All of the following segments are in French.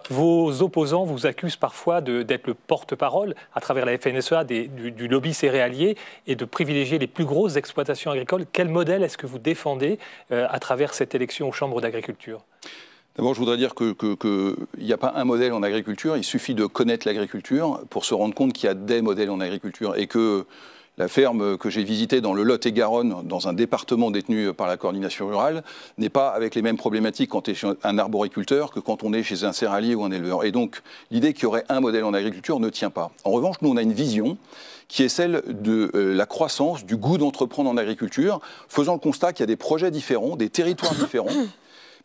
Vos opposants vous accusent parfois d'être le porte-parole, à travers la FNSEA, du lobby céréalier et de privilégier les plus grosses exploitations agricoles. Quel modèle est-ce que vous défendez à travers cette élection aux chambres d'agriculture ? D'abord, je voudrais dire qu'il n'y a pas un modèle en agriculture. Il suffit de connaître l'agriculture pour se rendre compte qu'il y a des modèles en agriculture et que la ferme que j'ai visitée dans le Lot-et-Garonne, dans un département détenu par la coordination rurale, n'est pas avec les mêmes problématiques quand on est chez un arboriculteur que quand on est chez un céréalier ou un éleveur. Et donc, l'idée qu'il y aurait un modèle en agriculture ne tient pas. En revanche, nous, on a une vision qui est celle de la croissance, du goût d'entreprendre en agriculture, faisant le constat qu'il y a des projets différents, des territoires différents,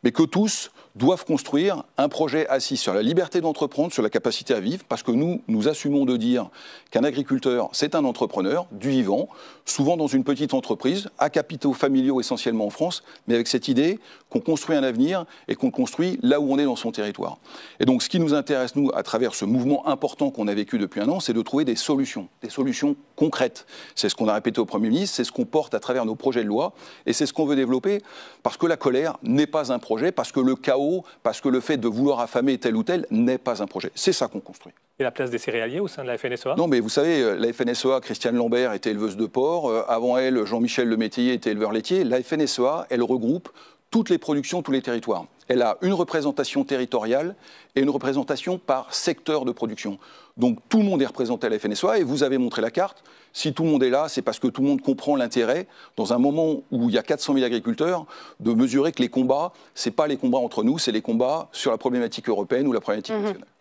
mais que tous doivent construire un projet assis sur la liberté d'entreprendre, sur la capacité à vivre, parce que nous assumons de dire qu'un agriculteur, c'est un entrepreneur du vivant, souvent dans une petite entreprise, à capitaux familiaux essentiellement en France, mais avec cette idée qu'on construit un avenir et qu'on construit là où on est dans son territoire. Et donc ce qui nous intéresse, nous, à travers ce mouvement important qu'on a vécu depuis un an, c'est de trouver des solutions concrètes. C'est ce qu'on a répété au Premier ministre, c'est ce qu'on porte à travers nos projets de loi, et c'est ce qu'on veut développer, parce que la colère n'est pas un projet, parce que le chaos, parce que le fait de vouloir affamer tel ou tel n'est pas un projet. C'est ça qu'on construit. Et la place des céréaliers au sein de la FNSEA ? Non, mais vous savez, la FNSEA, Christiane Lambert était éleveuse de porc. Avant elle, Jean-Michel Lemétayer était éleveur laitier. La FNSEA, elle regroupe toutes les productions, tous les territoires. Elle a une représentation territoriale et une représentation par secteur de production. Donc tout le monde est représenté à la FNSEA et vous avez montré la carte. Si tout le monde est là, c'est parce que tout le monde comprend l'intérêt, dans un moment où il y a 400 000 agriculteurs, de mesurer que les combats, ce n'est pas les combats entre nous, c'est les combats sur la problématique européenne ou la problématique nationale.